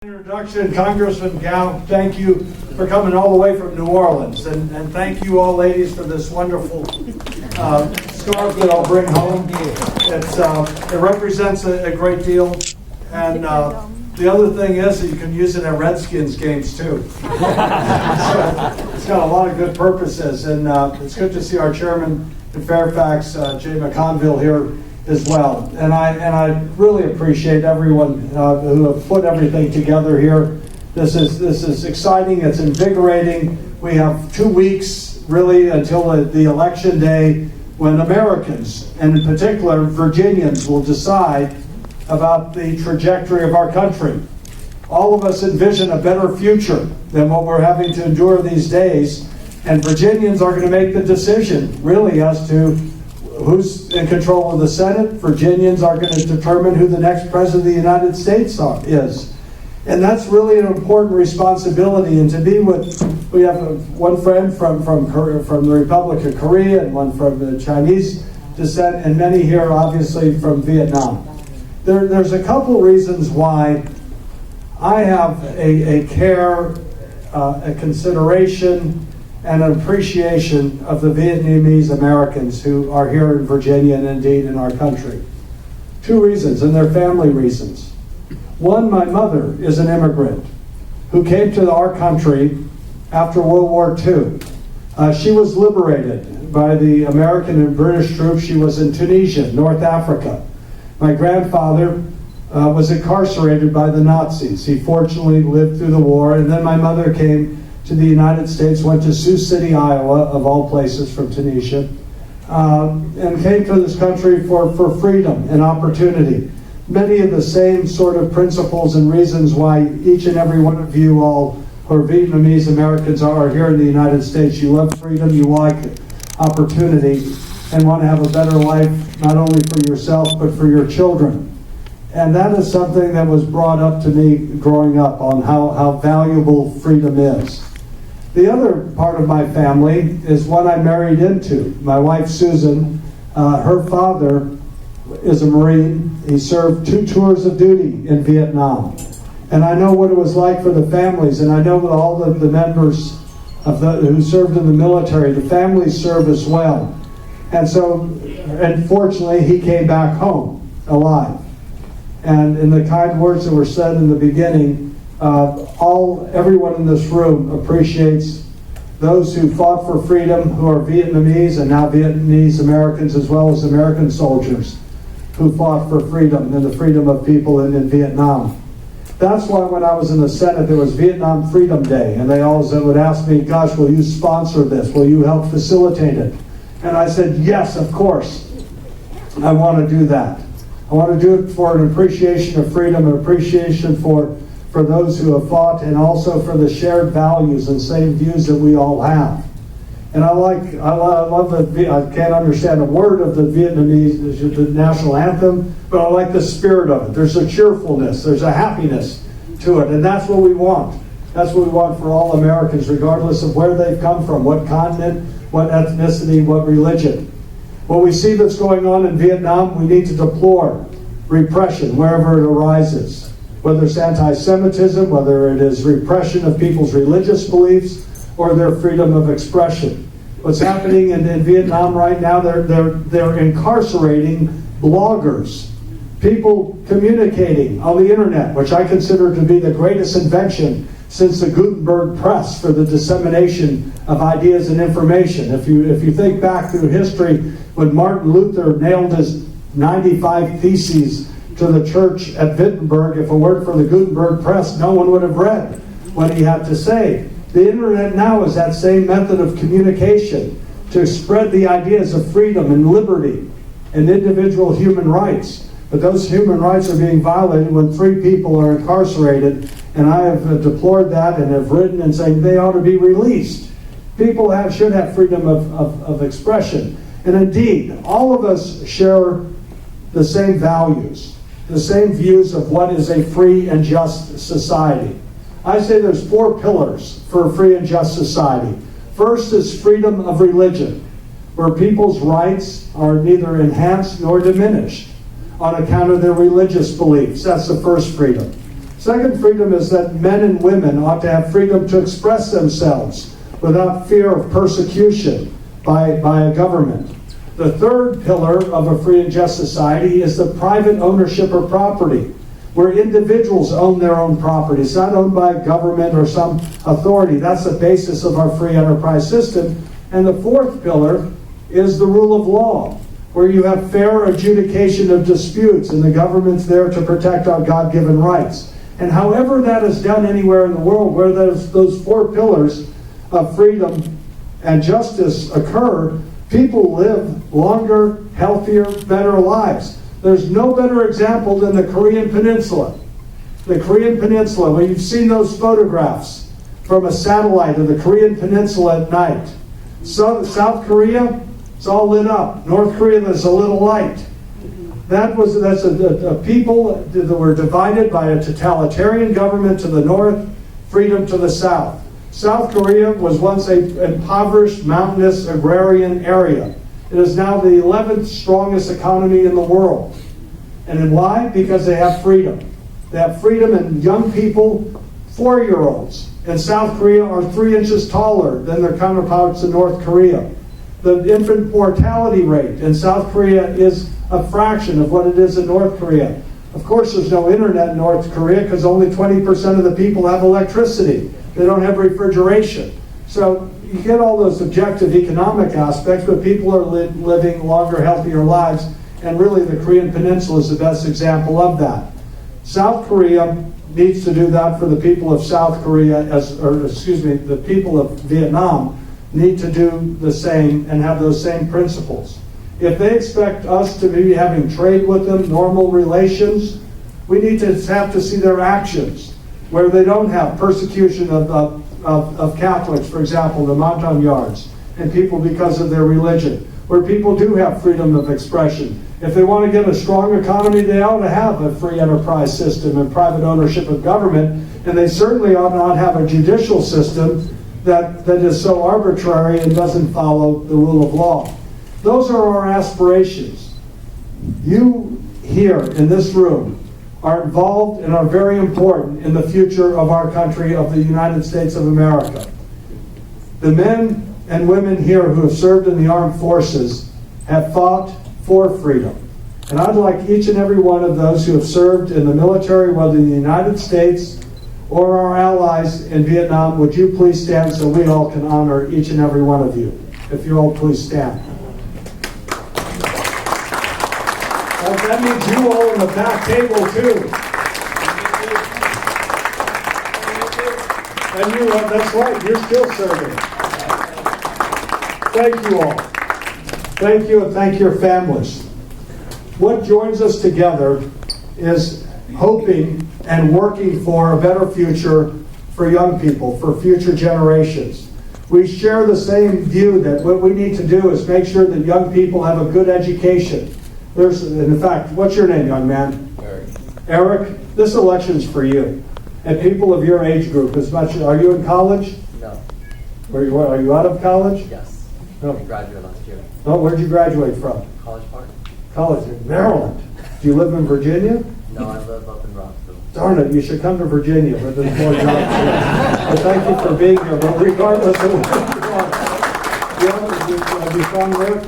Introduction, Congressman Gow, thank you for coming all the way from New Orleans, and thank you all ladies for this wonderful scarf that I'll bring home. It represents a great deal, and the other thing is that you can use it at Redskins games too. So it's got a lot of good purposes, and it's good to see our chairman in Fairfax, Jay McConville, here as well. And I really appreciate everyone who have put everything together here. This is exciting. It's invigorating. We have 2 weeks really until the election day when Americans, and in particular Virginians, will decide about the trajectory of our country. All of us envision a better future than what we're having to endure these days, and Virginians are going to make the decision really as to who's in control of the Senate. Virginians are going to determine who the next president of the United States is. And that's really an important responsibility. And to be with, we have one friend from the Republic of Korea and one from the Chinese descent, and many here obviously from Vietnam. There's a couple reasons why I have a care, a consideration, and an appreciation of the Vietnamese Americans who are here in Virginia and indeed in our country. 2 reasons, and they're family reasons. One, my mother is an immigrant who came to our country after World War II. She was liberated by the American and British troops. She was in Tunisia, North Africa. My grandfather was incarcerated by the Nazis. He fortunately lived through the war, and then my mother came to the United States, went to Sioux City, Iowa, of all places from Tunisia, and came to this country for freedom and opportunity. Many of the same sort of principles and reasons why each and every one of you all who are Vietnamese Americans are here in the United States. You love freedom, you like opportunity, and want to have a better life, not only for yourself, but for your children. And that is something that was brought up to me growing up on how valuable freedom is. The other part of my family is one I married into. My wife, Susan, her father is a Marine. He served 2 tours of duty in Vietnam. And I know what it was like for the families, and I know that all the members who served in the military, the families serve as well. And so, unfortunately, he came back home alive. And in the kind words that were said in the beginning, everyone in this room appreciates those who fought for freedom, who are Vietnamese and now Vietnamese Americans, as well as American soldiers who fought for freedom and the freedom of people in Vietnam. That's why when I was in the Senate, there was Vietnam Freedom Day, and they always would ask me, gosh, will you sponsor this? Will you help facilitate it? And I said, yes, of course. I want to do that. I want to do it for an appreciation of freedom, an appreciation for those who have fought, and also for the shared values and same views that we all have. And I love I can't understand a word of the Vietnamese, the national anthem, but I like the spirit of it. There's a cheerfulness, there's a happiness to it, and that's what we want. That's what we want for all Americans, regardless of where they've come from, what continent, what ethnicity, what religion. What we see that's going on in Vietnam, we need to deplore repression wherever it arises. Whether it's anti-Semitism, whether it is repression of people's religious beliefs, or their freedom of expression. What's happening in Vietnam right now, they're incarcerating bloggers, people communicating on the internet, which I consider to be the greatest invention since the Gutenberg press for the dissemination of ideas and information. If you think back through history, when Martin Luther nailed his 95 Theses to the church at Wittenberg, if it weren't for the Gutenberg press, no one would have read what he had to say. The internet now is that same method of communication to spread the ideas of freedom and liberty and individual human rights. But those human rights are being violated when 3 people are incarcerated, and I have deplored that and have written and saying they ought to be released. People should have freedom of expression. And indeed, all of us share the same values, the same views of what is a free and just society. I say there's 4 pillars for a free and just society. First is freedom of religion, where people's rights are neither enhanced nor diminished on account of their religious beliefs. That's the first freedom. Second freedom is that men and women ought to have freedom to express themselves without fear of persecution by a government. The third pillar of a free and just society is the private ownership of property, where individuals own their own property. It's not owned by a government or some authority. That's the basis of our free enterprise system. And the fourth pillar is the rule of law, where you have fair adjudication of disputes, and the government's there to protect our God-given rights. And however that is done anywhere in the world, where those four pillars of freedom and justice occur, people live longer, healthier, better lives. There's no better example than the Korean Peninsula. The Korean Peninsula, when you've seen those photographs from a satellite of the Korean Peninsula at night. South Korea, it's all lit up. North Korea, there's a little light. That's a people that were divided by a totalitarian government to the north, freedom to the south. South Korea was once an impoverished, mountainous, agrarian area. It is now the 11th strongest economy in the world. And why? Because they have freedom. They have freedom, and young people, 4-year-olds in South Korea are 3 inches taller than their counterparts in North Korea. The infant mortality rate in South Korea is a fraction of what it is in North Korea. Of course, there's no internet in North Korea because only 20% of the people have electricity. They don't have refrigeration. So you get all those objective economic aspects, but people are living longer, healthier lives, and really the Korean Peninsula is the best example of that. South Korea needs to do that for the people of South Korea, the people of Vietnam need to do the same and have those same principles. If they expect us to be having trade with them, normal relations, we need to have to see their actions, where they don't have persecution of Catholics, for example, the Montagnards, and people because of their religion, where people do have freedom of expression. If they want to get a strong economy, they ought to have a free enterprise system and private ownership of government, and they certainly ought not have a judicial system that is so arbitrary and doesn't follow the rule of law. Those are our aspirations. You here in this room are involved and are very important in the future of our country, of the United States of America. The men and women here who have served in the armed forces have fought for freedom. And I'd like each and every one of those who have served in the military, whether in the United States or our allies in Vietnam, would you please stand so we all can honor each and every one of you. If you all please stand. That means you all in the back table too. And you, that's right, you're still serving. Thank you all. Thank you, and thank your families. What joins us together is hoping and working for a better future for young people, for future generations. We share the same view that what we need to do is make sure that young people have a good education. In fact, what's your name, young man? Eric. Eric, this election's for you. And people of your age group, are you in college? No. Are you out of college? Yes. No. I graduated last year. Oh, where'd you graduate from? College Park. College in Maryland. Do you live in Virginia? No, I live up in Rockville. Darn it, you should come to Virginia where there's more jobs here. But thank you for being here. But regardless of what have you found work?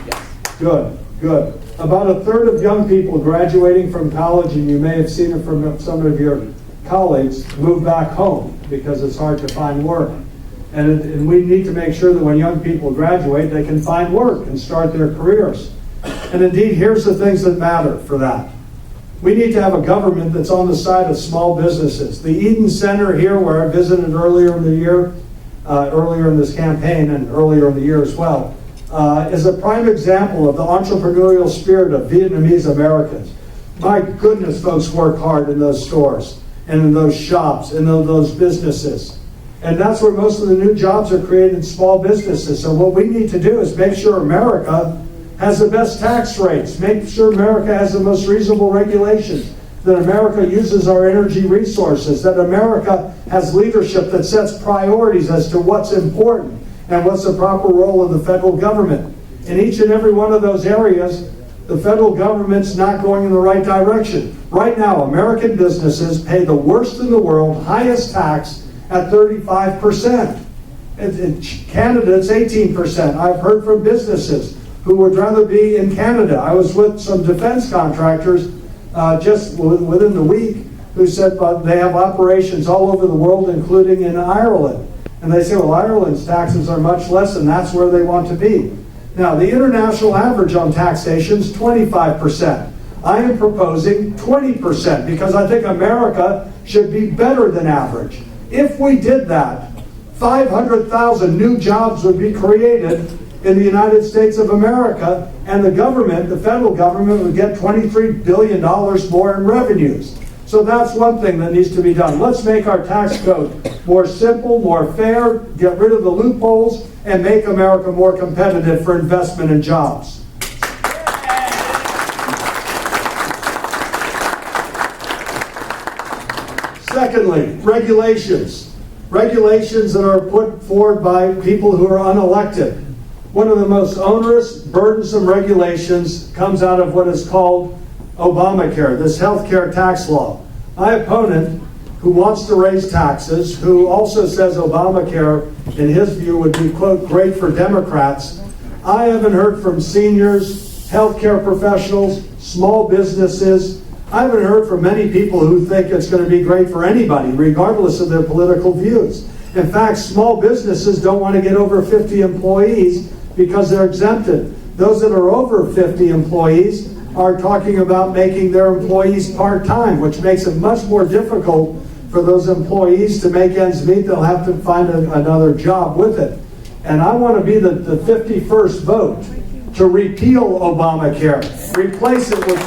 Yes. Good. About a third of young people graduating from college, and you may have seen it from some of your colleagues, move back home because it's hard to find work. And we need to make sure that when young people graduate, they can find work and start their careers. And indeed, here's the things that matter for that. We need to have a government that's on the side of small businesses. The Eden Center here, where I visited earlier in the year, earlier in this campaign and earlier in the year as well, is a prime example of the entrepreneurial spirit of Vietnamese Americans. My goodness, folks work hard in those stores and in those shops and in those businesses. And that's where most of the new jobs are created in small businesses. So what we need to do is make sure America has the best tax rates, make sure America has the most reasonable regulations, that America uses our energy resources, that America has leadership that sets priorities as to what's important and what's the proper role of the federal government. In each and every one of those areas, the federal government's not going in the right direction. Right now, American businesses pay the worst in the world, highest tax at 35%. In Canada, it's 18%. I've heard from businesses who would rather be in Canada. I was with some defense contractors just within the week who said they have operations all over the world, including in Ireland. And they say, well, Ireland's taxes are much less, and that's where they want to be. Now, the international average on taxation is 25%. I am proposing 20% because I think America should be better than average. If we did that, 500,000 new jobs would be created in the United States of America, and the government, the federal government, would get $23 billion more in revenues. So that's one thing that needs to be done. Let's make our tax code more simple, more fair, get rid of the loopholes, and make America more competitive for investment and jobs. Secondly, regulations. Regulations that are put forward by people who are unelected. One of the most onerous, burdensome regulations comes out of what is called Obamacare, this health care tax law. My opponent, who wants to raise taxes, who also says Obamacare, in his view, would be, quote, great for Democrats. I haven't heard from seniors, healthcare professionals, small businesses. I haven't heard from many people who think it's going to be great for anybody, regardless of their political views. In fact, small businesses don't want to get over 50 employees because they're exempted. Those that are over 50 employees are talking about making their employees part-time, which makes it much more difficult for those employees to make ends meet. They'll have to find another job with it. And I want to be the 51st vote to repeal Obamacare, replace it with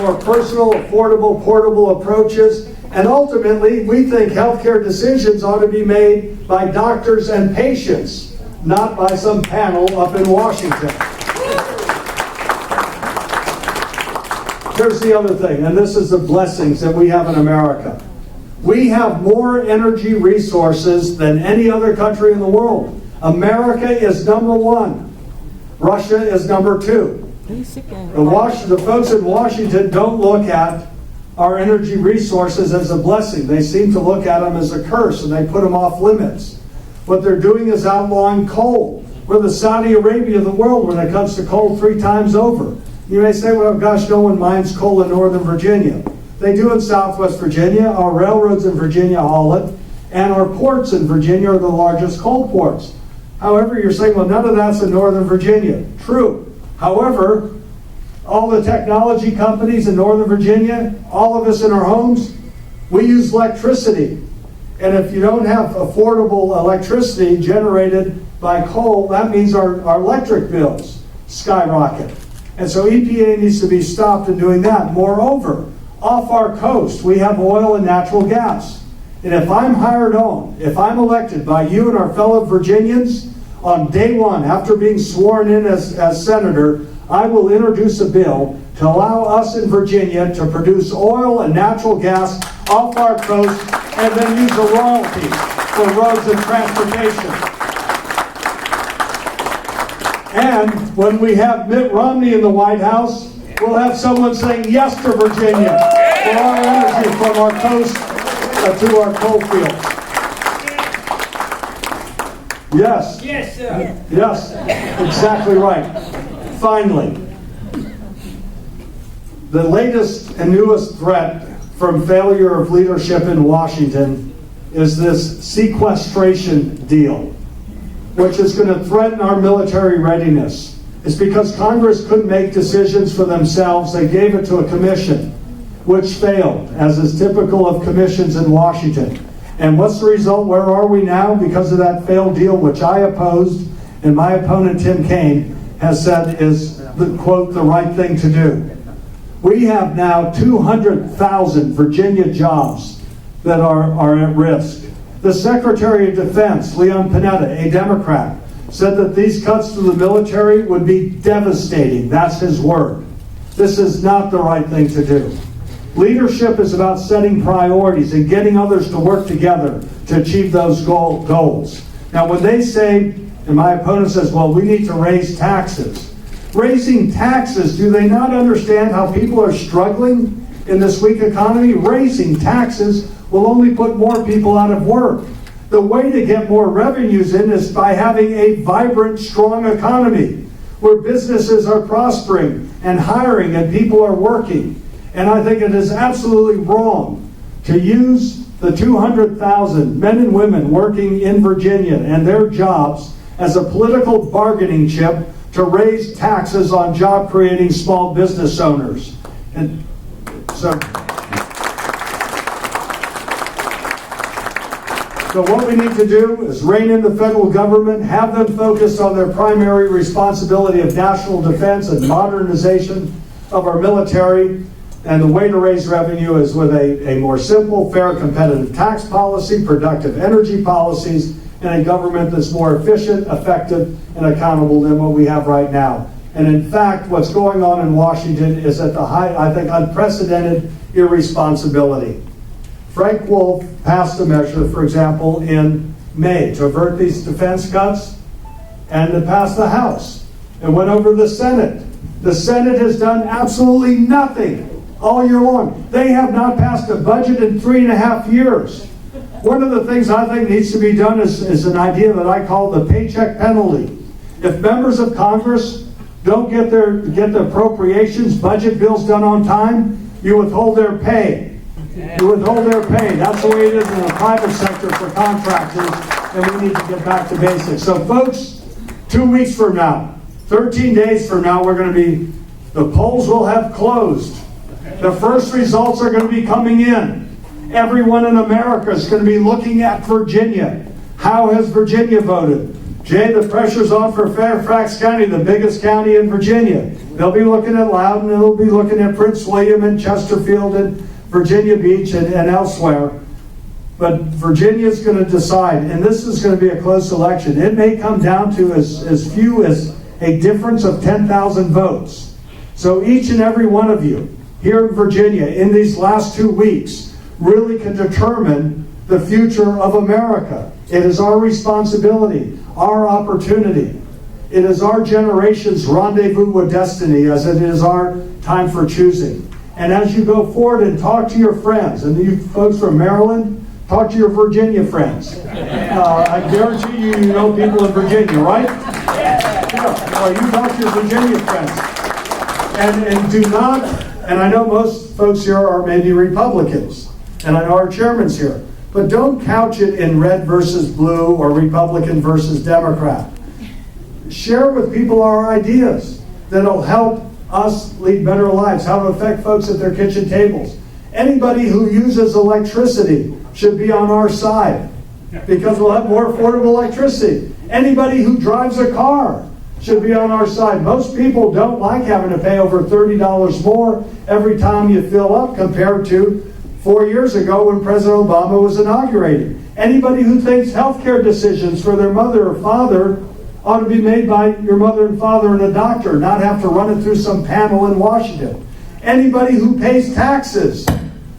more personal, affordable, portable approaches. And ultimately, we think healthcare decisions ought to be made by doctors and patients, not by some panel up in Washington. Here's the other thing, and this is the blessings that we have in America. We have more energy resources than any other country in the world. America is number one. Russia is number two. The folks in Washington don't look at our energy resources as a blessing. They seem to look at them as a curse, and they put them off limits. What they're doing is outlawing coal. We're the Saudi Arabia of the world when it comes to coal 3 times over. You may say, well, gosh, no one mines coal in Northern Virginia. They do in Southwest Virginia. Our railroads in Virginia haul it, and our ports in Virginia are the largest coal ports. However, you're saying, well, none of that's in Northern Virginia. True. However, all the technology companies in Northern Virginia, all of us in our homes, we use electricity. And if you don't have affordable electricity generated by coal, that means our electric bills skyrocket. And so EPA needs to be stopped in doing that. Moreover, off our coast, we have oil and natural gas. And if I'm hired on, if I'm elected by you and our fellow Virginians, on day one, after being sworn in as senator, I will introduce a bill to allow us in Virginia to produce oil and natural gas off our coast and then use the royalties for roads and transportation. And when we have Mitt Romney in the White House, we'll have someone saying yes to Virginia for our energy from our coast to our coal fields. Yes. Yes, sir. Yes, exactly right. Finally, the latest and newest threat from failure of leadership in Washington is this sequestration deal, which is going to threaten our military readiness. It's because Congress couldn't make decisions for themselves. They gave it to a commission, which failed, as is typical of commissions in Washington. And what's the result? Where are we now? Because of that failed deal, which I opposed, and my opponent, Tim Kaine, has said is, quote, the right thing to do. We have now 200,000 Virginia jobs that are at risk. The Secretary of Defense, Leon Panetta, a Democrat, said that these cuts to the military would be devastating. That's his word. This is not the right thing to do. Leadership is about setting priorities and getting others to work together to achieve those goals. Now, when they say, and my opponent says, well, we need to raise taxes, Raising taxes, do they not understand how people are struggling in this weak economy? Raising taxes will only put more people out of work. The way to get more revenues in is by having a vibrant, strong economy where businesses are prospering and hiring and people are working. And I think it is absolutely wrong to use the 200,000 men and women working in Virginia and their jobs as a political bargaining chip to raise taxes on job-creating small business owners. And so what we need to do is rein in the federal government, have them focus on their primary responsibility of national defense and modernization of our military. And the way to raise revenue is with a more simple, fair, competitive tax policy, productive energy policies, and a government that's more efficient, effective, and accountable than what we have right now. And in fact, what's going on in Washington is at the height, I think, unprecedented irresponsibility. Frank Wolf passed a measure, for example, in May to avert these defense cuts, and it passed the House. It went over the Senate. The Senate has done absolutely nothing all year long. They have not passed a budget in 3.5 years. One of the things I think needs to be done is an idea that I call the paycheck penalty. If members of Congress don't get the appropriations budget bills done on time, you withhold their pay. You withhold their pay. That's the way it is in the private sector for contractors, and we need to get back to basics. So folks, 2 weeks from now, 13 days from now, the polls will have closed. The first results are going to be coming in. Everyone in America is going to be looking at Virginia. How has Virginia voted? Jay, the pressure's on for Fairfax County, the biggest county in Virginia. They'll be looking at Loudoun, and they'll be looking at Prince William and Chesterfield and Virginia Beach and elsewhere. But Virginia's going to decide, and this is going to be a close election. It may come down to as few as a difference of 10,000 votes. So each and every one of you here in Virginia in these last 2 weeks really can determine the future of America. It is our responsibility, our opportunity. It is our generation's rendezvous with destiny, as it is our time for choosing. And as you go forward and talk to your friends, and you folks from Maryland, talk to your Virginia friends. I guarantee you know people in Virginia, right? Yeah. Well, you talk to your Virginia friends. And do not, and I know most folks here are maybe Republicans, and I know our chairman's here, but don't couch it in red versus blue or Republican versus Democrat. Share with people our ideas that'll help us lead better lives, how to affect folks at their kitchen tables. Anybody who uses electricity should be on our side because we'll have more affordable electricity. Anybody who drives a car should be on our side. Most people don't like having to pay over $30 more every time you fill up compared to 4 years ago when President Obama was inaugurated. Anybody who thinks healthcare decisions for their mother or father ought to be made by your mother and father and a doctor, not have to run it through some panel in Washington. Anybody who pays taxes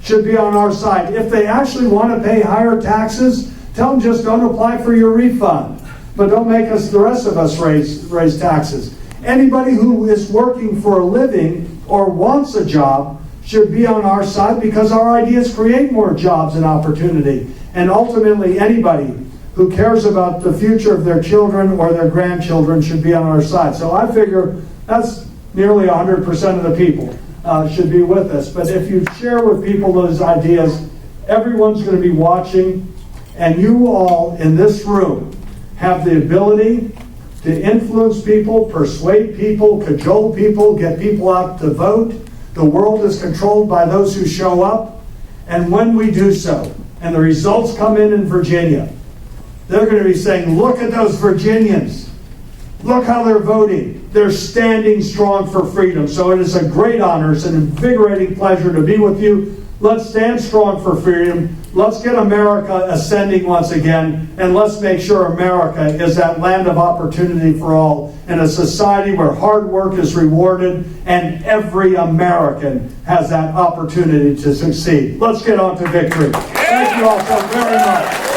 should be on our side. If they actually want to pay higher taxes, tell them just don't apply for your refund. But don't make us, the rest of us, raise taxes. Anybody who is working for a living or wants a job should be on our side because our ideas create more jobs and opportunity. And ultimately, anybody who cares about the future of their children or their grandchildren should be on our side. So I figure that's nearly 100% of the people should be with us. But if you share with people those ideas, everyone's going to be watching, and you all in this room have the ability to influence people, persuade people, cajole people, get people out to vote. The world is controlled by those who show up. And when we do so, and the results come in Virginia, they're going to be saying, look at those Virginians. Look how they're voting. They're standing strong for freedom. So it is a great honor. It's an invigorating pleasure to be with you. Let's stand strong for freedom. Let's get America ascending once again. And let's make sure America is that land of opportunity for all in a society where hard work is rewarded and every American has that opportunity to succeed. Let's get on to victory. Thank you all so very much.